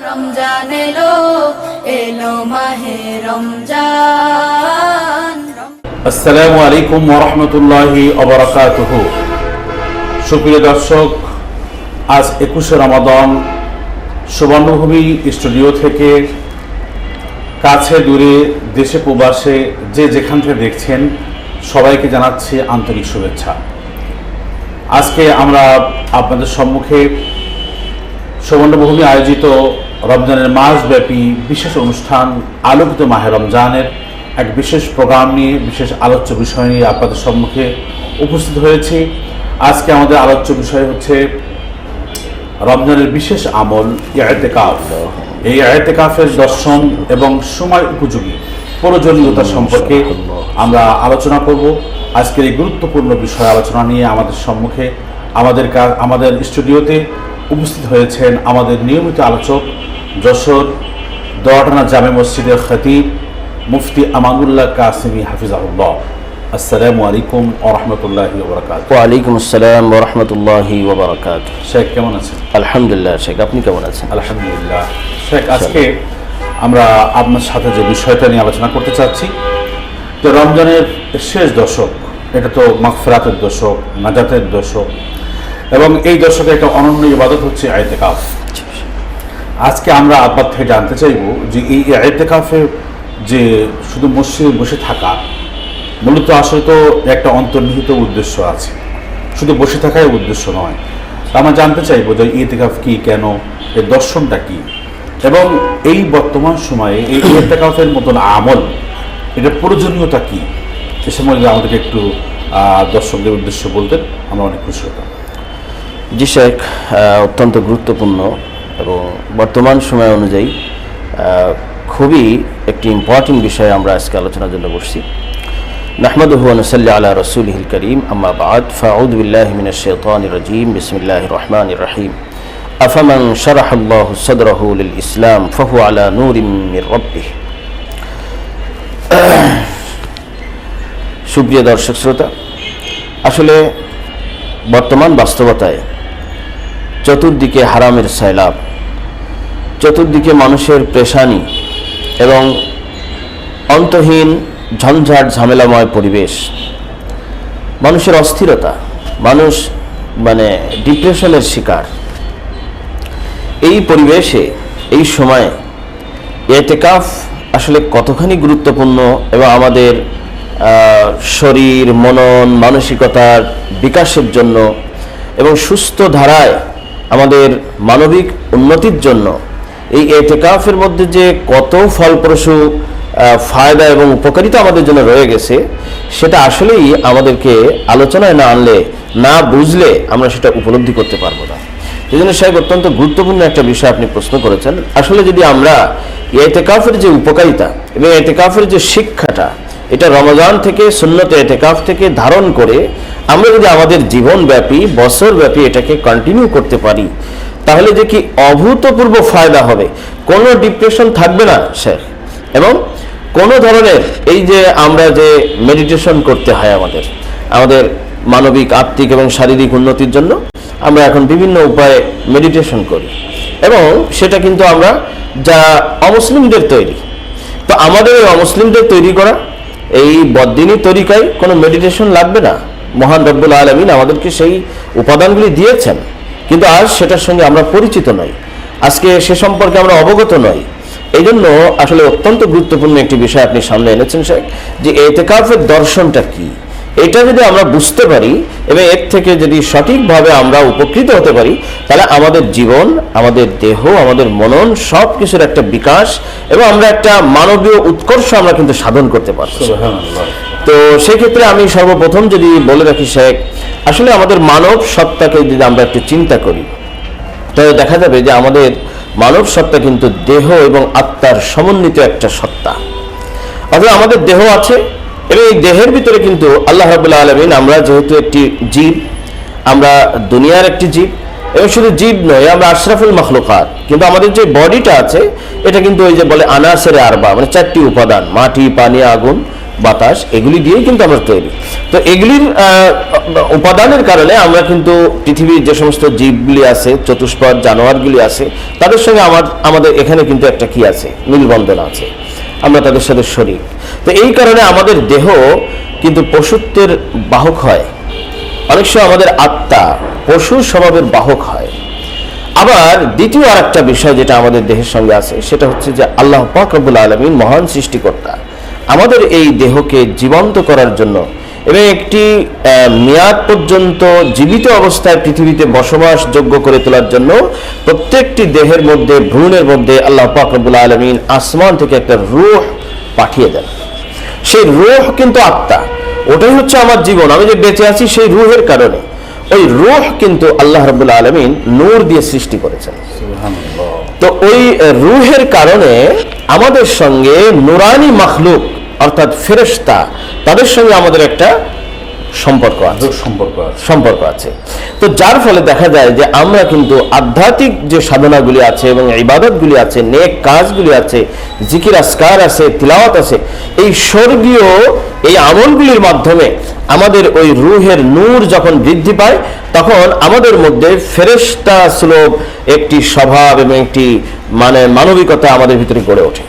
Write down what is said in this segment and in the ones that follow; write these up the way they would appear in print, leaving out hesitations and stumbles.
রমজান এলো এলো মাহে রমজান। আসসালামু আলাইকুম ওয়া রাহমাতুল্লাহি ওয়া বারাকাতুহু। সুপ্রিয় দর্শক, আজ 21শে রমাদান সুবর্ণভূমি স্টুডিও থেকে কাছে দূরে দেশে প্রবাসে যে যেখান থেকে দেখছেন সবাইকে জানাচ্ছি আন্তরিক শুভেচ্ছা। আজকে আমরা আপনাদের সম্মুখে সুবর্ণভূমি আয়োজিত রমজানের মাসব্যাপী বিশেষ অনুষ্ঠান আলোকিত মাহে রমজানের এক বিশেষ প্রোগ্রাম নিয়ে, বিশেষ আলোচ্য বিষয় নিয়ে আপনাদের সম্মুখে উপস্থিত হয়েছি। আজকে আমাদের আলোচ্য বিষয় হচ্ছে রমজানের বিশেষ আমল ইতিকাফ। এই ইতিকাফের দর্শন এবং সময় উপযোগী প্রয়োজনীয়তা সম্পর্কে আমরা আলোচনা করব। আজকের এই গুরুত্বপূর্ণ বিষয় আলোচনা নিয়ে আমাদের সম্মুখে আমাদের স্টুডিওতে উপস্থিত হয়েছেন আমাদের নিয়মিত আলোচক, যশোর দোয়াটানা জামে মসজিদের খতিব মুফতি আমানুল্লাহ কাসিমি হাফিজাহুল্লাহ। আসসালামু আলাইকুম ওয়া রাহমাতুল্লাহি ওয়া বারাকাতুহু। ওয়া আলাইকুম আসসালাম ওয়া রাহমাতুল্লাহি ওয়া বারাকাতুহু। শেখ কেমন আছেন? আলহামদুলিল্লাহ শেখ, আপনি কেমন আছেন? আলহামদুলিল্লাহ। শেখ, আজকে আমরা আপনার সাথে যে বিষয়টা নিয়ে আলোচনা করতে চাচ্ছি, তো রমজানের শেষ দশক, এটা তো মাগফিরাতের দশক, নাজাতের দশক, এবং এই দশকে একটা অনন্য ইবাদত হচ্ছে ইতিকাফ। আজকে আমরা আপনার থেকে জানতে চাইব যে এই ইতিকাফে যে শুধু মসজিদে বসে থাকা, মূলত আসলে তো একটা অন্তর্নিহিত উদ্দেশ্য আছে, শুধু বসে থাকাই উদ্দেশ্য নয়। আমরা জানতে চাইব যে ইতিকাফ কি, কেন, এর দর্শনটা কি, এবং এই বর্তমান সময়ে এই ইতিকাফের মতন আমল, এটার প্রয়োজনীয়তা কি, সে সময় যদি আমাদেরকে একটু দর্শকদের উদ্দেশ্যে বলতেন আমরা অনেক খুশি হতাম। জি শেখ, অত্যন্ত গুরুত্বপূর্ণ এবং বর্তমান সময় অনুযায়ী খুবই একটি ইম্পর্টেন্ট বিষয় আমরা আজকে আলোচনার জন্য বসছি। নাহমাদুহু ওয়া নুসাল্লি আলা রাসূলিহিল কারীম, আম্মা বা'দ, ফাআউযু বিল্লাহি মিনাশ শাইতানির রাজীম, বিসমিল্লাহির রহমানির রহিম। আফামান শারাহাল্লাহু সাদরাহু লিল ইসলাম ফাহুয়া আলা নূরিম মির রাব্বিহ। সুপ্রিয় দর্শক শ্রোতা, আসলে বর্তমান বাস্তবতায় চতুর্দিকে হারামের সাইলাব, চতুর্দিকে মানুষের পেশানি এবং অন্তহীন ঝঞ্ঝাট ঝামেলাময় পরিবেশ, মানুষের অস্থিরতা, মানুষ ডিপ্রেশনের শিকার। এই পরিবেশে, এই সময়ে ইতিকাফ আসলে কতখানি গুরুত্বপূর্ণ এবং আমাদের শরীর, মনন, মানসিকতার বিকাশের জন্য এবং সুস্থ ধারায় আমাদের মানবিক উন্নতির জন্য এই ইতিকাফের মধ্যে যে কত ফলপ্রসূ ফায়দা এবং উপকারিতা আমাদের জন্য রয়ে গেছে, সেটা আসলেই আমাদেরকে আলোচনায় না আনলে, না বুঝলে আমরা সেটা উপলব্ধি করতে পারবো না। এই জন্য সাহেব, অত্যন্ত গুরুত্বপূর্ণ একটা বিষয় আপনি প্রশ্ন করেছেন। আসলে যদি আমরা ইতিকাফের যে উপকারিতা এবং ইতিকাফের যে শিক্ষাটা, এটা রমজান থেকে, সুন্নত ইতিকাফ থেকে ধারণ করে আমরা যদি আমাদের জীবনব্যাপী, বছরব্যাপী এটাকে কন্টিনিউ করতে পারি, তাহলে যে কি অভূতপূর্ব ফায়দা হবে। কোনো ডিপ্রেশন থাকবে না স্যার, এবং কোনো ধরনের এই যে আমরা যে মেডিটেশন করতে হয় আমাদের মানবিক, আত্মিক এবং শারীরিক উন্নতির জন্য আমরা এখন বিভিন্ন উপায়ে মেডিটেশন করি, এবং সেটা কিন্তু আমরা যা অমুসলিমদের তৈরি, তো আমাদের এই অমুসলিমদের তৈরি করা এই বদ্দিনী তরিকায় কোনো মেডিটেশন লাগবে না। মহান রব্বুল আলামিন আমাদেরকে সেই উপাদানগুলি দিয়েছেন, কিন্তু আজ সেটার সঙ্গে আমরা পরিচিত নই, আজকে সে সম্পর্কে আমরা অবগত নই। এই জন্য আসলে অত্যন্ত গুরুত্বপূর্ণ একটি বিষয় আপনি সামনে এনেছেন শেখ, যে ইতিকাফের দর্শনটা কি। এটা যদি আমরা বুঝতে পারি এবং এর থেকে যদি সঠিকভাবে আমরা উপকৃত হতে পারি, তাহলে আমাদের জীবন, আমাদের দেহ, আমাদের মনন সব কিছুর একটা বিকাশ এবং আমরা একটা মানবীয় উৎকর্ষ আমরা কিন্তু সাধন করতে পারবো। তো সেক্ষেত্রে আমি সর্বপ্রথম যদি বলে রাখি শেখ, আসলে আমাদের মানব সত্তাকে যদি আমরা একটু চিন্তা করি, তাহলে দেখা যাবে যে আমাদের মানব সত্তা কিন্তু দেহ এবং আত্মার সমন্বিত একটা সত্তা। অর্থাৎ আমাদের দেহ আছে এবং এই দেহের ভিতরে কিন্তু আল্লাহ রাব্বুল আলামিন, আমরা যেহেতু একটি জীব, আমরা দুনিয়ার একটি জীব, এবং শুধু জীব নয়, আমরা আশরাফুল মাখলুকাত, কিন্তু আমাদের যে বডিটা আছে এটা কিন্তু ওই যে বলে আনাসের আরবা, চারটি উপাদান, মাটি, পানি, আগুন বাতাস, এগুলি দিয়েই কিন্তু আমরা তৈরি। তো এগুলির উপাদানের কারণে আমরা কিন্তু পৃথিবীর যে সমস্ত জীবগুলি আছে, চতুষ্পদ জানোয়ারগুলি আছে, তাদের সঙ্গে আমাদের এখানে কিন্তু একটা কি আছে, মিলবন্ধন আছে, আমরা তাদের সাথে শরীক। তো এই কারণে আমাদের দেহ কিন্তু পশুত্বের বাহক হয়, অনেক সময় আমাদের আত্মা পশুর স্বভাবের বাহক হয়। আবার দ্বিতীয় আর একটা বিষয় যেটা আমাদের দেহের সঙ্গে আছে, সেটা হচ্ছে যে আল্লাহ পাক রব্বুল আলামিন মহান সৃষ্টিকর্তা আমাদের এই দেহকে জীবন্ত করার জন্য এবং একটি মেয়াদ পর্যন্ত জীবিত অবস্থায় পৃথিবীতে বসবাসযোগ্য করে তোলার জন্য প্রত্যেকটি দেহের মধ্যে, ভ্রূণের মধ্যে আল্লাহ পাক রব্বুল আলামিন আসমান থেকে একটা রূহ পাঠিয়ে দেন। সেই রূহ কিন্তু আত্মা, ওটাই হচ্ছে আমার জীবন, আমি যে বেঁচে আছি সেই রূহের কারণে। ওই রূহ কিন্তু আল্লাহ রাব্বুল আলামিন নূর দিয়ে সৃষ্টি করেছেন। তো ওই রূহের কারণে আমাদের সঙ্গে নুরানি মাখলুক অর্থাৎ ফেরেশতা, তাদের সঙ্গে আমাদের একটা সম্পর্ক আছে। তো যার ফলে দেখা যায় যে আমরা কিন্তু আধ্যাত্মিক যে সাধনাগুলি আছে এবং ইবাদতগুলি আছে, নেক কাজগুলি আছে, জিকির আসকার আছে, তিলাওয়াত আছে, এই স্বর্গীয় এই আমলগুলির মাধ্যমে আমাদের ওই রূহের নূর যখন বৃদ্ধি পায়, তখন আমাদের মধ্যে ফেরেশতা সুলভ একটি স্বভাব এবং একটি মানবিকতা আমাদের ভিতরে গড়ে ওঠে।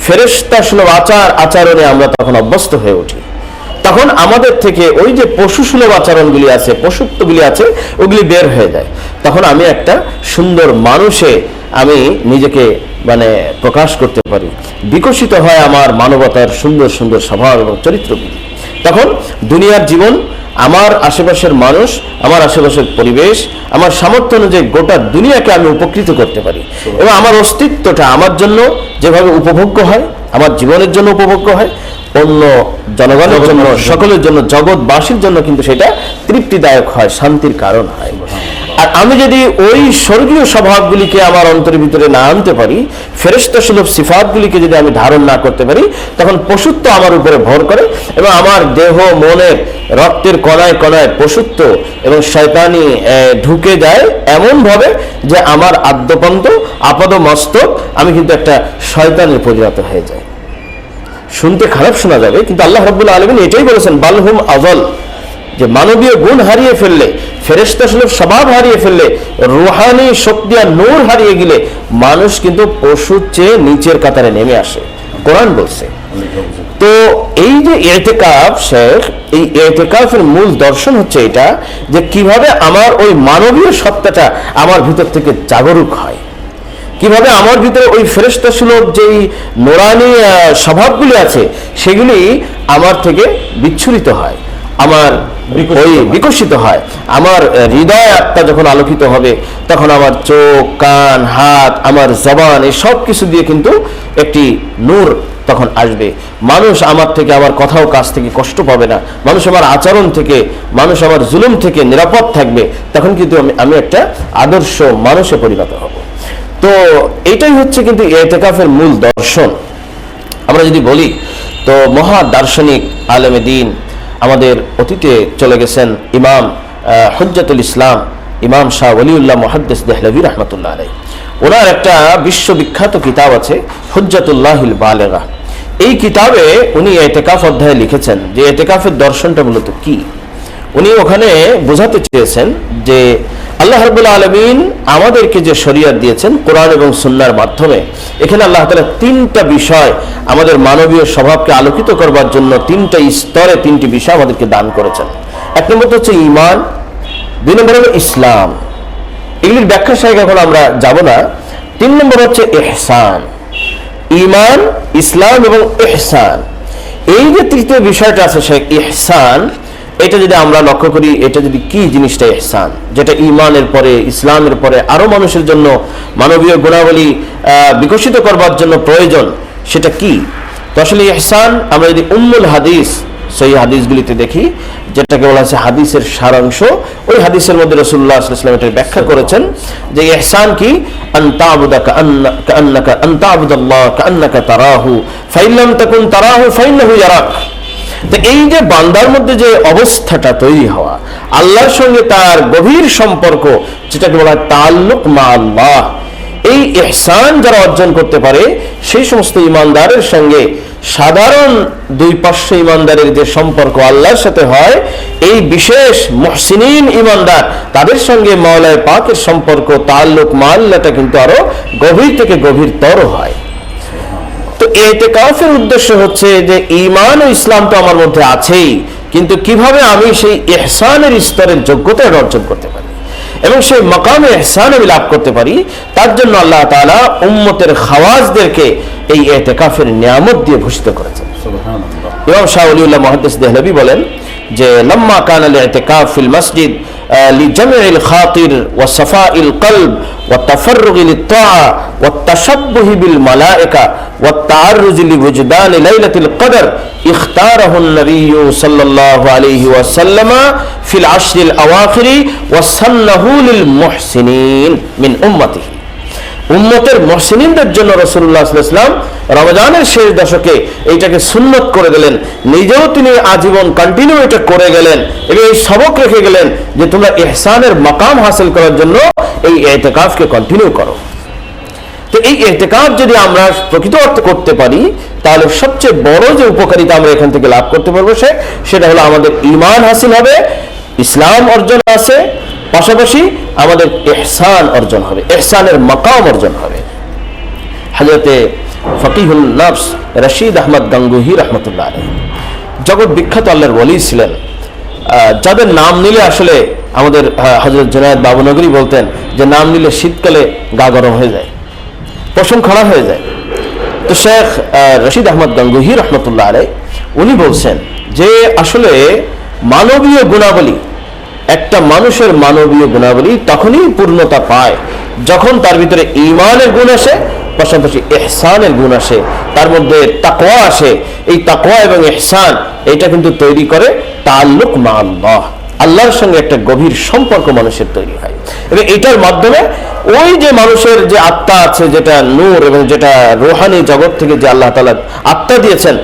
ফেরেশতা সুলভ আচরণে আমরা তখন অভ্যস্ত হয়ে উঠি। তখন আমাদের থেকে ওই যে পশু সুলভ আচরণগুলি আছে, পশুত্বগুলি আছে, ওগুলি বের হয়ে যায়। তখন আমি একটা সুন্দর মানুষে আমি নিজেকে প্রকাশ করতে পারি, বিকশিত হয় আমার মানবতার সুন্দর সুন্দর স্বভাব এবং চরিত্রগুলি। তখন দুনিয়ার জীবন, আমার আশেপাশের মানুষ, আমার আশেপাশের পরিবেশ, আমার সামর্থ্য অনুযায়ী গোটা দুনিয়াকে আমি উপকৃত করতে পারি এবং আমার অস্তিত্বটা আমার জন্য যেভাবে উপভোগ্য হয়, আমার জীবনের জন্য উপভোগ্য হয়, অন্য জনগণের জন্য, সকলের জন্য, জগৎবাসীর জন্য কিন্তু সেটা তৃপ্তিদায়ক হয়, শান্তির কারণ হয়। আর আমি যদি ওই স্বর্গীয় স্বভাবগুলিকে আমার অন্তরের ভিতরে না আনতে পারি, ফেরেশতা সুলভ সিফাতগুলিকে যদি আমি ধারণ না করতে পারি, তখন পশুত্ব আমার উপরে ভর করে এবং আমার দেহ, মনের, রক্তের কণায় কণায় পশুত্ব এবং শয়তানি ঢুকে যায় এমন ভাবে যে আমার আদ্যপন্ত আপাদ মস্তক আমি কিন্তু একটা শয়তানের পরিণত হয়ে যায়। শুনতে খারাপ শোনা যাবে, কিন্তু আল্লাহ রাব্বুল আলামিন এটাই বলেছেন, বালহুম আযাল, যে মানবীয় গুণ হারিয়ে ফেললে, ফেরেশতা সুলভ স্বভাব হারিয়ে ফেললে, রুহানি শক্তি আর নূর হারিয়ে গেলে মানুষ কিন্তু পশুর চেয়ে নিচের কাতারে নেমে আসে, কোরআন বলছে। তো এই যে ইতিকাফ শেখ, এই ইতিকাফের মূল দর্শন হচ্ছে এটা, যে কিভাবে আমার ওই মানবীয় সত্তাটা আমার ভিতর থেকে জাগরুক হয়, কিভাবে আমার ভিতরে ওই ফেরেশতা সুলভ যেই নুরানি স্বভাবগুলি আছে সেগুলি আমার থেকে বিচ্ছুরিত হয়, আমার বিকশিত হয়। আমার হৃদয় আত্মা যখন আলোকিত হবে, তখন আমার চোখ, কান, হাত, আমার জবান, এই সব কিছু দিয়ে কিন্তু একটি নূর তখন আসবে। মানুষ আমার থেকে, আমার কথাও কাজ থেকে কষ্ট পাবে না, মানুষ আমার আচরণ থেকে, মানুষ আমার জুলুম থেকে নিরাপদ থাকবে। তখন কিন্তু আমি একটা আদর্শ মানুষে পরিণত হব। তো এইটাই হচ্ছে কিন্তু ইতিকাফের মূল দর্শন। আমরা যদি বলি তো মহা দার্শনিক আলেমে দ্বীন আমাদের অতীতে চলে গেছেন ইমাম হুজ্জাতুল ইসলাম ইমাম শাহ ওলিউল্লাহ মুহাদ্দিস দেহলভী রাহমাতুল্লাহ আলাইহি। ওনার একটা বিশ্ববিখ্যাত কিতাব আছে হুজ্জাতুল্লাহিল বালিগা। এই কিতাবে উনি ইতিকাফ অধ্যায়ে লিখেছেন যে ইতিকাফের দর্শনটা মূলত কি। উনি ওখানে বোঝাতে চেয়েছেন যে আল্লাহ রাব্বুল আলামিন আমাদেরকে যে শরীয়ত দিয়েছেন কোরআন এবং সুন্নাহর মাধ্যমে, এখানে আল্লাহ তাআলা তিনটা বিষয় আমাদের মানবীয় স্বভাবকে আলোকিত করবার জন্য তিনটা স্তরে তিনটি বিষয় আমাদেরকে দান করেছেন। এক নম্বর হচ্ছে ঈমান, দুই নম্বর হলো ইসলাম, এগুলির ব্যাখ্যা সাহেব এখন আমরা যাব না। তিন নম্বর হচ্ছে ইহসান। ঈমান, ইসলাম এবং ইহসান, এই যে তৃতীয় বিষয়টা আছে শেখ ইহসান, এটা যদি আমরা লক্ষ্য করি, এটা যদি কি জিনিসটা ইহসান, যেটা ঈমানের পরে, ইসলামের পরে আরো মানুষের জন্য মানবীয় গুণাবলী বিকশিত করবার জন্য প্রয়োজন, সেটা কি? তো আসলে ইহসান আমরা যদি উম্মুল হাদিস সেই হাদিসগুলিতে দেখি, যেটাকে বলা হচ্ছে হাদিসের সারাংশ, ওই হাদিসের মধ্যে রাসূলুল্লাহ সাল্লাল্লাহু আলাইহি ওয়াসাল্লাম এটা ব্যাখ্যা করেছেন যে ইহসান কি, আন তা'বুদাল্লাহ কাআন্নাকা তারাহু ফাইন লাম তাকুন তারাহু ফাইন্নাহু ইয়ারাক। তো এই যে বান্দার মধ্যে যে অবস্থাটা তৈরি হওয়া, আল্লাহর সঙ্গে তার গভীর সম্পর্ক, যেটাকে বলা হয় তাআল্লুক মা আল্লাহ, এই ইহসান যারা অর্জন করতে পারে সেই সমস্ত ঈমানদারের সঙ্গে সাধারণ দুই পার্শ্ব ইমানদারের যে সম্পর্ক আল্লাহর সাথে হয়, এই বিশেষ মুহসিনিন ইমানদার তাদের সঙ্গে মাওলায়ে পাকের সম্পর্ক তাআল্লুক মাআল্লাহটা কিন্তু আরো গভীর থেকে গভীরতর হয়। তো ইতিকাফের উদ্দেশ্য হচ্ছে যে ঈমান ও ইসলাম তো আমার মধ্যে আছেই, কিন্তু কিভাবে আমি সেই ইহসানের স্তরের যোগ্যতা অর্জন করতে পারি এবং সেই মাকামে ইহসান আমি লাভ করতে পারি, তার জন্য আল্লাহ তাআলা উম্মতের খাওয়াজদেরকে এই ইতিকাফের নিয়ামত দিয়ে ভূষিত করেছেন। সুবহানাল্লাহ। ইমাম শাহ ওলিউল্লাহ মুহাদ্দিস দেহলভী বলেন যে লাম্মা কানা আল-ইতিকাফ ফিল মসজিদ লিজামইল খাতির ওয়া সাফাইল কলব ওয়া তাফাররুগি লিত-তাআ ওয়া তাশাব্বুহি বিল মালায়েকা ওয়া তাআররুজি লিওজদানি লাইলাতুল কদর ইখতারাহু আন-নবী সাল্লাল্লাহু আলাইহি ওয়াসাল্লাম ফিল আশরিল আওয়াখির ওয়া সান্নাহু লিল মুহসিনিন মিন উম্মতিহি। উম্মতের মুহসিনিনদের জন্য রাসূলুল্লাহ সাল্লাল্লাহু আলাইহি ওয়াসাল্লাম রমজানের শেষ দশকে এইটাকে সুন্নত করে দিলেন, নিজেও তিনি আজীবন কন্টিনিউ এটা করে গেলেন এবং এই সবক রেখে গেলেন যে তোমরা ইহসানের মাকাম হাসিল করার জন্য এই ইতিকাফকে কন্টিনিউ করো। তো এই ইতিকাফ যদি আমরা প্রকৃত অর্থে করতে পারি, তাহলে সবচেয়ে বড় যে উপকারিতা আমরা এখান থেকে লাভ করতে পারবো সেটা হলো আমাদের ঈমান হাসিল হবে, ইসলাম অর্জন আছে, পাশাপাশি আমাদের ইহসান অর্জন হবে, ইহসানের মাকাম অর্জন হবে। হযরতে ফকিহুল নফস রশিদ আহমদ গাঙ্গুহি রাহমাতুল্লাহ আলাইহি জগৎ বিখ্যাত আল্লাহর ওলি ছিলেন, যাদের নাম নিলে আসলে আমাদের হযরত জুনায়েদ বাবুনগরী বলতেন যে নাম নিলে শীতকালে গা গরম হয়ে যায়, পশম খাড়া হয়ে যায়। তো শেখ রশিদ আহমদ গাঙ্গুহি রাহমাতুল্লাহ আলাইহি উনি বলছেন যে আসলে মানবীয় গুণাবলী, একটা মানুষের মানবীয় গুণাবলী তখনই পূর্ণতা পায় যখন তার ভিতরে ঈমানের গুণ আসে, পাশাপাশি ইহসানের গুণ আসে, তার মধ্যে তাকওয়া আসে। এই তাকওয়া এবং ইহসান এটা কিন্তু তৈরি করে তাআল্লুক মা আল্লাহ, আল্লাহর সঙ্গে একটা গভীর সম্পর্ক মানুষের তৈরি হয় এবং এটার মাধ্যমে ওই যে মানুষের যে আত্মা আছে, যেটা নূর এবং যেটা রূহানি জগৎ থেকে যে আল্লাহ তাআলা আত্মা দিয়েছেন,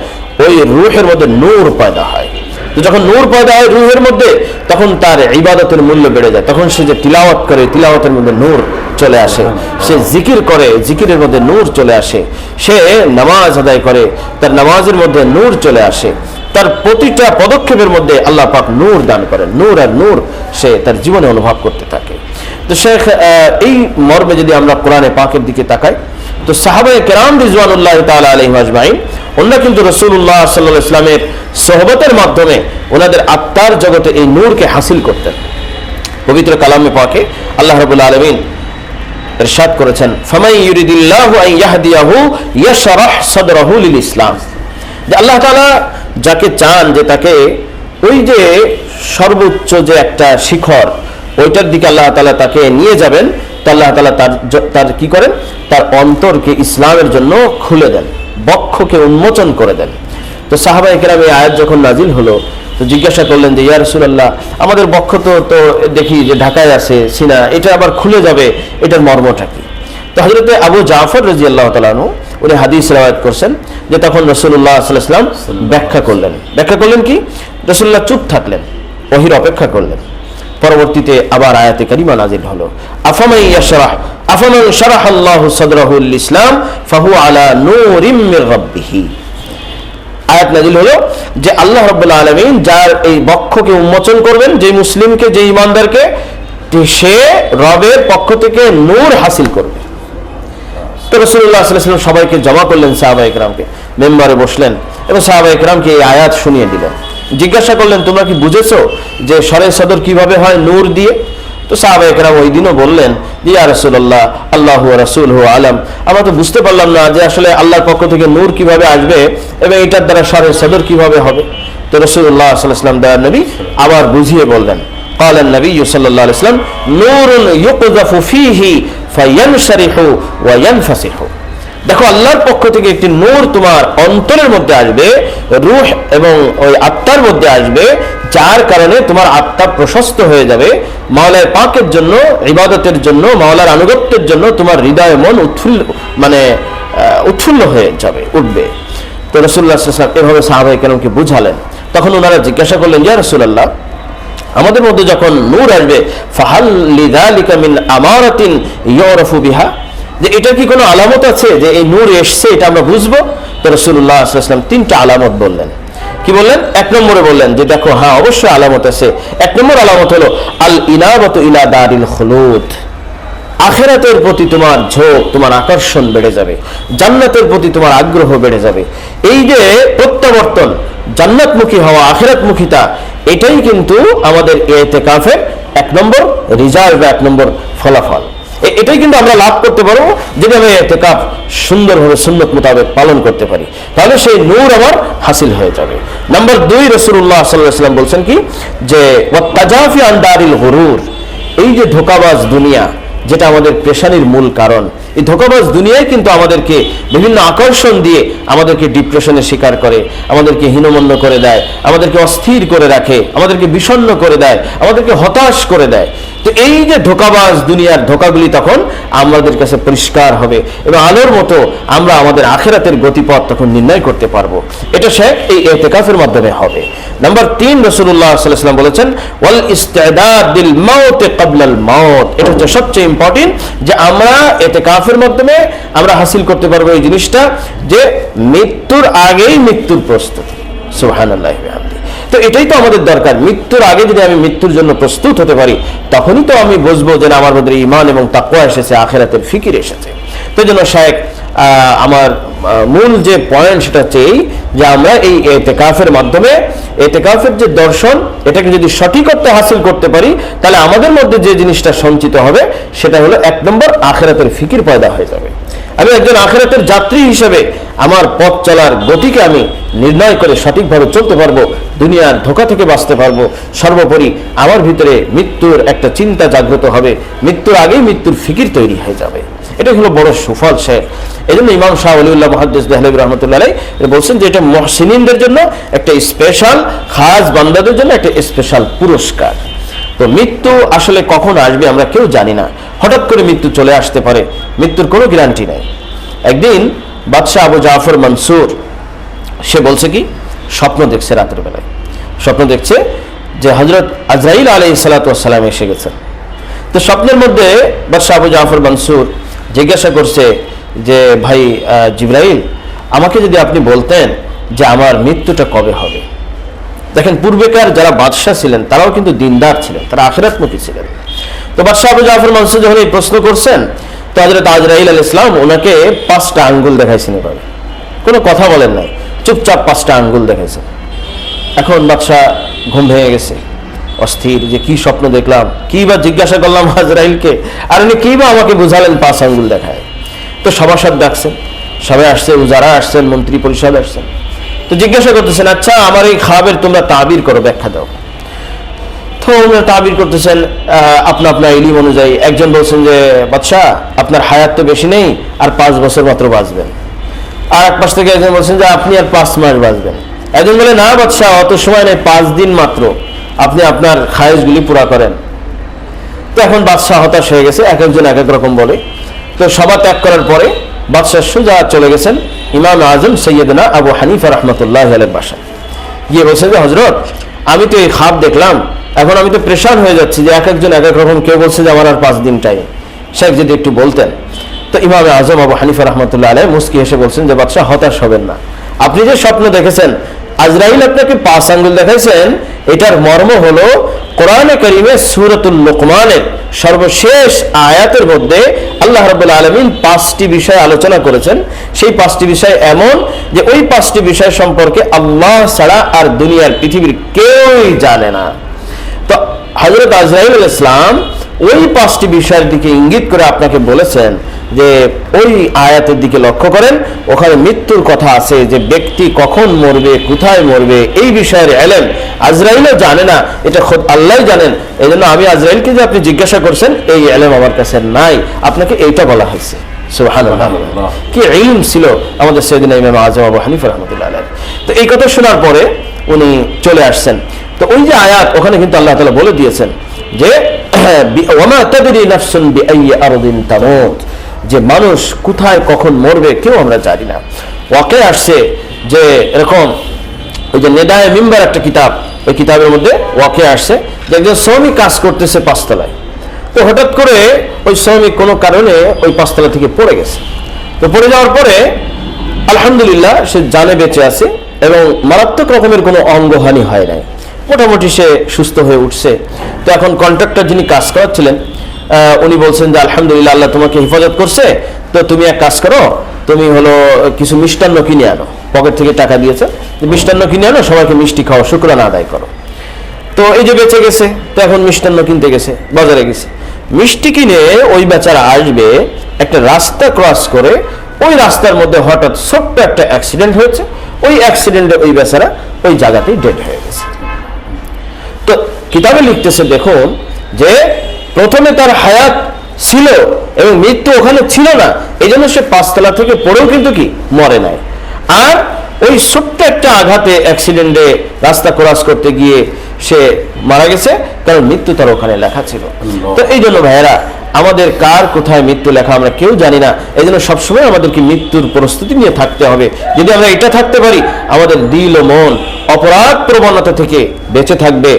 ওই রূহের মধ্যে নূর পয়দা হয়। তো যখন নূর পয়দা হয় রূহের মধ্যে, তখন তার ইবাদতের মূল্য বেড়ে যায়। তখন সে যে তিলাওয়াত করে, তিলাওয়াতের মধ্যে নূর চলে আসে, সে জিকির করে, জিকিরের মধ্যে নূর চলে আসে, সে নামাজ আদায় করে, তার নামাজের মধ্যে নূর চলে আসে, তার প্রতিটা পদক্ষেপের মধ্যে আল্লাহ পাক নূর দান করেন, নূর আর নূর সে তার জীবনে অনুভব করতে থাকে। তো শেখ এই মর্মে যদি আমরা কোরআনে পাকের দিকে তাকাই, তো সাহাবায়ে কেরাম রিজওয়ানুল্লাহি তাআলা আলাইহিম আজমাইন ওনারা কিন্তু রাসূলুল্লাহ সাল্লাল্লাহু আলাইহি ওয়াসাল্লামের সোহবতের মাধ্যমে ওনাদের আত্মার জগতে এই নূরকে হাসিল করতেন। পবিত্র কালামে পাকে আল্লাহ রাব্বুল আলামিন ইরশাদ করেছেন, ফামান ইউরিদিল্লাহু আন ইয়াহদিয়াহু ইয়াশরাহ সাদরাহু লিল ইসলাম, যে আল্লাহ তাআলা যাকে চান যে তাকে ওই যে সর্বোচ্চ যে একটা শিখর, ওইটার দিকে আল্লাহ তাআলা তাকে নিয়ে যাবেন, তো আল্লাহ তাআলা তার কি করেন, তার অন্তরকে ইসলামের জন্য খুলে দেন, বক্ষকে উন্মোচন করে দেন। তো সাহাবায়ে কেরাম এই আয়াত যখন নাজিল হলো, তো জিজ্ঞাসা করলেন যে ইয়া রাসূলুল্লাহ, আমাদের বক্ষ তো দেখি যে ঢাকায় আছে, সিনা, এটা আবার খুলে যাবে, এটার মর্মটা কি? তো হযরতে আবু জাফর রাদিয়াল্লাহু তাআলা আনহু উনি হাদিস riwayat করছেন যে তখন রাসূলুল্লাহ সাল্লাল্লাহু আলাইহি ওয়াসাল্লাম ব্যাখ্যা করলেন কি, রাসূলুল্লাহ চুপ থাকলেন, ওহীর অপেক্ষা করলেন। পরবর্তীতে আবার আয়াতে কারিমা নাজিল হলো, আফামান শারাহাল্লাহু সাদরাহু লিল ইসলাম ফাহুয়া আলা নূরিম মির রাব্বিহি। আয়াত নাজিল হলো যে আল্লাহ রাব্বুল আলামিন যার এই বক্ষকে উন্মোচন করবেন, যে মুসলিমকে, যে ঈমানদারকে, সে রবের পক্ষ থেকে নূর হাসিল করবে। তো রাসূলুল্লাহ সাল্লাল্লাহু আলাইহি ওয়াসাল্লাম সবাইকে জমা করলেন, সাহাবায়ে কেরামকে, মেম্বারে বসলেন এবং সাহাবায়ে কেরামকে এই আয়াত শুনিয়ে দিলেন। জিজ্ঞাসা করলেন, তোমরা কি বুঝেছো যে সরে সদর কিভাবে হয় নূর দিয়ে? তো সাহাবায়ে কেরাম ওই দিনও বললেন যে ইয়া রাসূলুল্লাহ আল্লাহু ওয়া রাসূলুহু আলাম, আমরা তো বুঝতে পারলাম না যে আসলে আল্লাহর পক্ষ থেকে নূর কিভাবে আসবে এবং এটার দ্বারা সরে সদর কিভাবে হবে। তো রাসূলুল্লাহ সাল্লাল্লাহু আলাইহি ওয়াসাল্লাম দয়ার নবী আবার বুঝিয়ে বললেন, قال النبي صلى الله عليه وسلم نور يقذف فيه فينشرح وينفسح। দেখো আল্লাহর পক্ষ থেকে একটি নূর তোমার অন্তরের মধ্যে আসবে, রূহ এবং ওই আত্মার মধ্যে আসবে, যার কারণে তোমার আত্মা প্রশস্ত হয়ে যাবে, মাওলার পাকের জন্য, ইবাদতের জন্য, মাওলার আনুগত্যের জন্য তোমার হৃদয় মন উৎফুল্ল হয়ে যাবে, উঠবে। তো রাসূলুল্লাহ সাল্লাল্লাহু আলাইহি ওয়াসাল্লাম এভাবে সাহাবায়ে কেরামকে বুঝালেন। তখন ওনারা জিজ্ঞাসা করলেন, ইয়া রাসূলুল্লাহ, আমাদের মধ্যে যখন নূর আসবে, ফাহাল লিযালিকা মিন আমারাতিন ইউরাফু বিহা, যে এটা কি কোনো আলামত আছে যে এই নূর এসছে, এটা আমরা বুঝবো? তো রাসূলুল্লাহ সাল্লাল্লাহু আলাইহি ওয়াসাল্লাম তিনটা আলামত বললেন। কি বললেন? এক নম্বরে বললেন যে দেখো, হ্যাঁ অবশ্যই আলামত আছে। এক নম্বর আলামত হলো আল ইনাবাতু ইলা দারিল খুলুদ, আখিরাতের প্রতি তোমার ঝোঁক, তোমার আকর্ষণ বেড়ে যাবে, জান্নাতের প্রতি তোমার আগ্রহ বেড়ে যাবে। এই যে প্রত্যাবর্তন, জান্নাতমুখী হওয়া, আখিরাতমুখিতা, এটাই কিন্তু আমাদের ইতিকাফের এক নম্বর রিজাল্ট, এক নম্বর ফলাফল। এটাই কিন্তু আমরা লাভ করতে পারবো যদি আমি ইতিকাফ সুন্দরভাবে সুন্নত মোতাবেক পালন করতে পারি, তাহলে সেই নূর আমার হাসিল হয়ে যাবে। নাম্বার 2, রাসূলুল্লাহ সাল্লাল্লাহু আলাইহি ওয়াসাল্লাম বলছেন কি যে ওয়াত্তাজাফি আন দারিল গুরুর, এই যে ধোঁকাবাজ দুনিয়া, যেটা আমাদের পেশানির মূল কারণ, এই ধোঁকাবাজ দুনিয়ায় কিন্তু আমাদেরকে বিভিন্ন আকর্ষণ দিয়ে আমাদেরকে ডিপ্রেশনের শিকার করে, আমাদেরকে হীনমন্য করে দেয়, আমাদেরকে অস্থির করে রাখে, আমাদেরকে বিষণ্ণ করে দেয়, আমাদেরকে হতাশ করে দেয়। তো এই যে ধোঁকাবাজ দুনিয়ার ধোঁকাগুলি তখন আমাদের কাছে পরিষ্কার হবে এবং আলোর মতো আমরা আমাদের আখিরাতের গতিপথ তখন নির্ণয় করতে পারবো। এটা সে এই ইতিকাফের মাধ্যমে হবে। নাম্বার 3, রাসূলুল্লাহ সাল্লাল্লাহু আলাইহি ওয়াসাল্লাম বলেছেন ওয়াল ইস্তিদাদ বিল মাউত ক্বাবলা আল মাউত। এটা হচ্ছে সবচেয়ে ইম্পর্টেন্ট যে আমরা ইতিকাফের মাধ্যমে আমরা হাসিল করতে পারবো এই জিনিসটা, যে মৃত্যুর আগেই মৃত্যুর প্রস্তুতি। সুবহানাল্লাহি ওয়া বিহামদিহি। তো এটাই তো আমাদের দরকার। মৃত্যুর আগে যদি আমি মৃত্যুর জন্য প্রস্তুত হতে পারি, তখনই তো আমি বুঝবো যে আমার মধ্যে ঈমান এবং তাকওয়া এসেছে, আখিরাতের ফিকির এসেছে। তো জন্য শায়েখ আমার মূল যে পয়েন্ট সেটা হচ্ছে এই যে আমরা এই ইতিকাফের মাধ্যমে ইতিকাফের যে দর্শন, এটাকে যদি সঠিকতা হাসিল করতে পারি, তাহলে আমাদের মধ্যে যে জিনিসটা সঞ্চিত হবে সেটা হলো 1 নম্বর আখিরাতের ফিকির পয়দা হয়ে যাবে। আমি একজন আখিরাতের যাত্রী হিসেবে আমার পথ চলার গতিকে আমি নির্ণয় করে সঠিকভাবে চলতে পারবো, দুনিয়ার ধোঁকা থেকে বাঁচতে পারবো। সর্বোপরি আমার ভিতরে মৃত্যুর একটা চিন্তা জাগ্রত হবে, মৃত্যুর আগেই মৃত্যুর ফিকির তৈরি হয়ে যাবে। এটা হলো বড় সুফল শেখ। এই জন্য ইমাম শাহ ওলিউল্লাহ মুহাদ্দিস দেহলভী রহমতুল্লাহ আলাইহি বলছেন যে এটা মুহসিনিনদের জন্য একটা স্পেশাল, খাস বান্দাদের জন্য একটা স্পেশাল পুরস্কার। তো মৃত্যু আসলে কখন আসবে আমরা কেউ জানি না, হঠাৎ করে মৃত্যু চলে আসতে পারে, মৃত্যুর কোনো গ্যারান্টি নাই। একদিন বাদশাহ আবু জাফর মনসুর সে বলছে কি, স্বপ্ন দেখছে, রাতের বেলায় স্বপ্ন দেখছে যে হযরত আজরাইল আলাইহিস সালাতু ওয়াস সালাম এসে গেছেন। তো স্বপ্নের মধ্যে বাদশাহ আবু জাফর মনসুর জিজ্ঞাসা করছে যে ভাই জিবরাইল, আমাকে যদি আপনি বলতেন যে আমার মৃত্যুটা কবে হবে। দেখেন, পূর্বেকার যারা বাদশাহ ছিলেন তারাও কিন্তু দিনদার ছিলেন, তারা আখিরাতমুখী ছিলেন। তো বাদশাহ আবু জাফর মনসুর যখন এই প্রশ্ন করছেন, তো হযরত আজরাইল আলাইহিস সালাম ওনাকে 5টা আঙ্গুল দেখাইছেন, এভাবে কোনো কথা বলেন নাই, চুপচাপ 5টা আঙ্গুল দেখাইছেন। এখন বাদশাহ ঘুম ভেঙে গেছে, অস্থির যে কি স্বপ্ন দেখলাম, কি বা জিজ্ঞাসা করলাম আজরাইলকে, আর উনি কি বা আমাকে বুঝালেন 5 আঙ্গুল দেখায়। তো সভাসদ ডাকছেন, সবাই আসছে, উজারা আসছেন, মন্ত্রী পরিষদ আসছেন। তো জিজ্ঞাসা করতেছেন, আচ্ছা আমার এই খাবের তোমরা তাবির করো, ব্যাখ্যা দাও। তো ওনারা তাবির করতেছেন আপনার ইলম অনুযায়ী। একজন বলছেন যে বাদশাহ আপনার হায়াত তো বেশি নেই, আর 5 বছর মাত্র বাঁচবেন। আর এক পাশ থেকে একজন বলছেন যে আপনি আর 5 মাস বাঁচবেন। একজন বলে না বাদশাহ অত সময় নেই, 5 দিন মাত্র, আপনি আপনার খায়েশগুলি পুরা করেন। তো এখন বাদশাহ হতাশ হয়ে গেছে, এক একজন এক এক রকম বলে। তো সভা ত্যাগ করার পরে বাদশাহ সোজা চলে গেছেন ইমাম আজম সৈয়দনা আবু হানিফা রাহমাতুল্লাহি আলাইহির বাসায়। গিয়ে বলছেন যে হযরত, আমি তো এই খাব দেখলাম, এখন আমি তো প্রেশান হয়ে যাচ্ছি যে এক একজন এক এক রকম, কেউ বলছে যে আমার আর 5 দিন টাইম, শেখ যদি একটু বলতেন। তো ইমাম আজম আবু হানিফা রাহমাতুল্লাহি আলাইহি মুস্কি হেসে বলছেন যে বাদশাহ হতাশ হবেন না, আপনি যে স্বপ্ন দেখেছেন আজরাইল আপনাকে 5 আঙ্গুল দেখাইছেন, এটার মর্ম হলো কোরআনে কারীমে সূরাতুল লুকমানের সর্বশেষ আয়াতের মধ্যে আল্লাহ রাব্বুল আলামিন 5টি বিষয় আলোচনা করেছেন। সেই 5টি বিষয় এমন যে ওই 5টি বিষয় সম্পর্কে আল্লাহ ছাড়া আর দুনিয়ার পৃথিবীর কেউই জানে না। তো হযরত আজরাইল আলাইহিস সালাম ওই 5টি বিষয়ের দিকে ইঙ্গিত করে আপনাকে বলেছেন যে ওই আয়াতের দিকে লক্ষ্য করেন, ওখানে মৃত্যুর কথা আছে, যে ব্যক্তি কখন মরবে, কোথায় মরবে, এই বিষয়ের ইলম আজরাইলও জানে না, এটা খোদ আল্লাহই জানেন। এই জন্য আমি আজরাইলকে যে আপনি জিজ্ঞাসা করছেন, এই ইলম আমার কাছে নাই, আপনাকে এইটা বলা হয়েছে। সুবহানাল্লাহ, কি ইলম ছিল আমাদের সাইয়েদনা ইমাম আজম আবু হানিফা রাহমাতুল্লাহি আলাইহি। তো এই কথা শোনার পরে উনি চলে আসছেন। তো ওই যে আয়াত, ওখানে কিন্তু আল্লাহ তাআলা বলে দিয়েছেন যে ওয়ামা তাদরি নাফসুন বিআইয়ি আরদিন তামুত, যে মানুষ কোথায় কখন মরবে কেউ আমরা জানি না। ওয়াকে আসছে যে এরকম, ওই যে নেদায়ে মিম্বার একটা কিতাব, ওই কিতাবের মধ্যে ওয়াকে আসছে যে একজন শ্রমিক কাজ করতেছে 5 তলায়। তো হঠাৎ করে ওই শ্রমিক কোনো কারণে ওই 5 তলা থেকে পড়ে গেছে। তো পড়ে যাওয়ার পরে আলহামদুলিল্লাহ সে জানে বেঁচে আছে এবং মারাত্মক রকমের কোনো অঙ্গহানি হয় নাই, মোটামুটি সে সুস্থ হয়ে উঠছে। তো এখন কন্ট্রাক্টর যিনি কাজ করাচ্ছিলেন উনি বলছেন যে আলহামদুলিল্লাহ আল্লাহ তোমাকে হেফাজত করছে, তো তুমি এক কাজ করো, তুমি হলো কিছু মিষ্টান্ন কিনে আনো, পকেট থেকে টাকা দিয়েছে, মিষ্টান্ন কিনে আনো, সবাইকে মিষ্টি খাওয়া, শুকরানা আদায় করো। তো এই যে বেঁচে গেছে, তো এখন মিষ্টান্ন কিনতে গেছে, বাজারে গেছে, মিষ্টি কিনে ওই বেচারা আসবে, একটা রাস্তা ক্রস করে ওই রাস্তার মধ্যে হঠাৎ ছোট্ট একটা অ্যাক্সিডেন্ট হয়েছে, ওই অ্যাক্সিডেন্টে ওই বেচারা ওই জায়গাতেই ডেড হয়ে গেছে। তো কিতাবে লিখতেছে দেখুন যে প্রথমে তার হায়াত ছিল এবং মৃত্যু ওখানে ছিল না, এই জন্য সে 5 তলা থেকে পড়েও কিন্তু কি মরে নাই। আর ওই ছোট্ট একটা আঘাতে অ্যাক্সিডেন্টে রাস্তা ক্রস করতে গিয়ে সে মারা গেছে, কারণ মৃত্যু তার ওখানে লেখা ছিল। তো এই জন্য ভাইয়েরা, আমাদের কার কোথায় মৃত্যু লেখা আমরা কেউ জানি না, এই জন্য সবসময় আমাদেরকে মৃত্যুর প্রস্তুতি নিয়ে থাকতে হবে। যদি আমরা এটা থাকতে পারি, আমাদের দিল ও মন অপরাধ প্রবণতা থেকে বেঁচে থাকবে।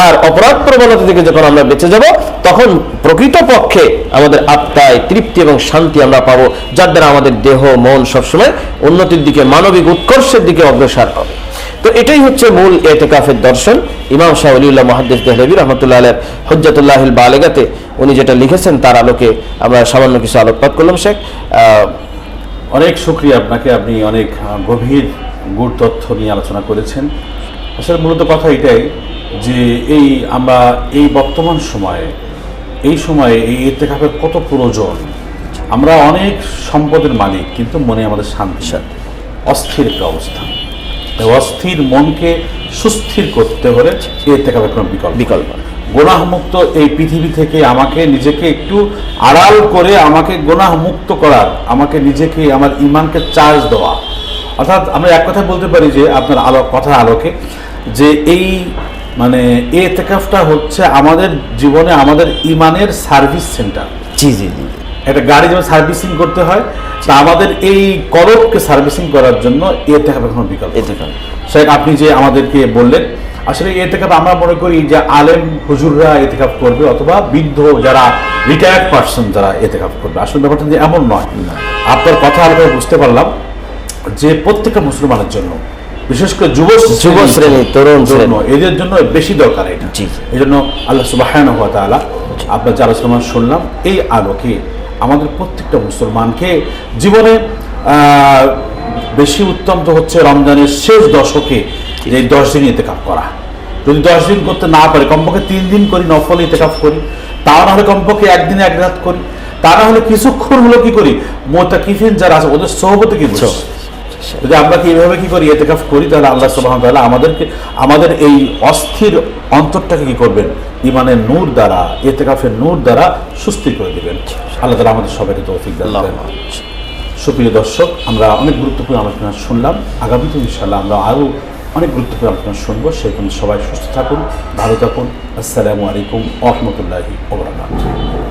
আর অপরাধ প্রবণতা থেকে যখন আমরা বেঁচে যাব, তখন প্রকৃতপক্ষে আমাদের আত্মায় তৃপ্তি এবং শান্তি আমরা পাবো, যার দ্বারা আমাদের দেহ মন সবসময় উন্নতির দিকে, মানবিক উৎকর্ষের দিকে অগ্রসর হবে। তো এটাই হচ্ছে মূল ইতিকাফের দর্শন। ইমাম শাহ ওলিউল্লাহ মুহাদ্দিস দেহলভী রাহমাতুল্লাহ আলাইহি হুজ্জাতুল্লাহিল বালিগাতে উনি যেটা লিখেছেন তার আলোকে আমরা সামান্য কিছু আলোকপাত করলাম। শেখ, অনেক শুকরিয়া আপনাকে, আপনি অনেক গভীর গুড় তথ্য নিয়ে আলোচনা করেছেন। আসলে মূলত কথা এটাই যে আমরা এই বর্তমান সময়ে এই ইতিকাফের কত প্রয়োজন। আমরা অনেক সম্পদের মালিক, কিন্তু মনে আমাদের শান্তি, অস্থির একটা অবস্থা। অস্থির মনকে সুস্থির করতে হলে ইতিকাফের কোনো বিকল্প গুনাহমুক্ত এই পৃথিবী থেকে আমাকে নিজেকে একটু আড়াল করে আমাকে গুনাহমুক্ত করার, আমাকে নিজেকে আমার ঈমানকে চার্জ দেওয়া। অর্থাৎ আমরা এক কথা বলতে পারি যে আপনার কথার আলোকে যে এই ইতিকাফটা হচ্ছে আমাদের জীবনে আমাদের ঈমানের সার্ভিস সেন্টার। জি জি জি, একটা গাড়ি যেমন সার্ভিসিং করতে হয়, তা আমাদের এই কলবকে সার্ভিসিং করার জন্য ইতিকাফের কোনো বিকল্প। শেখ, আপনি যে আমাদেরকে বললেন, আসলে ইতিকাফ আমরা মনে করি যে আলেম হুজুররা ইতিকাফ করবে, অথবা বৃদ্ধ যারা রিটায়ার্ড পার্সন যারা ইতিকাফ করবে। আসলে ব্যাপারটা যে এমন নয়। আপনার কথা আমরা বুঝতে পারলাম যে প্রত্যেকটা মুসলমানের জন্য, বিশেষ করে যুব শ্রেণী, তরুণ জন্য, এদের জন্য বেশি দরকার এটা। এই জন্য আল্লাহ সুবহানাহু ওয়া তাআলা আপনার যে আলোচনা শুনলাম, এই আলোকে আমাদের প্রত্যেকটা মুসলমানকে জীবনে বেশি উত্তম তো হচ্ছে রমজানের শেষ দশকে এই 10 দিন ইতিকাফ করা। যদি 10 দিন করতে না পারে, কমপক্ষে 3 দিন করি, নফল ইতিকাফ করি। তা না হলে কমপক্ষে 1 দিনে 1 রাত করি। তা না হলে কিছুক্ষণ হলো কি করি, মুতাকিফিন যারা আছে ওদের সোহবতে কি বসি। যদি আমরা কি এইভাবে কি করি, ইতিকাফ করি, তাহলে আল্লাহ সুবহানাহু ওয়া তাআলা আমাদের এই অস্থির অন্তরটাকে কি করবেন, ঈমানের নূর দ্বারা, ইতিকাফের নূর দ্বারা সুস্থির করে দিবেন। আল্লাহ তাআলা আমাদের সবাইকে তৌফিক দান করেন। সুপ্রিয় দর্শক, আমরা অনেক গুরুত্বপূর্ণ আলোচনা শুনলাম। আগামীতে ইনশাআল্লাহ আমরা আরও অনেক গুরুত্বপূর্ণ আলোচনা শুনবো। সেই জন্য সবাই সুস্থ থাকুন, ভালো থাকুন। আসসালামু আলাইকুম ওয়া রাহমাতুল্লাহি ওয়া বারাকাতুহু।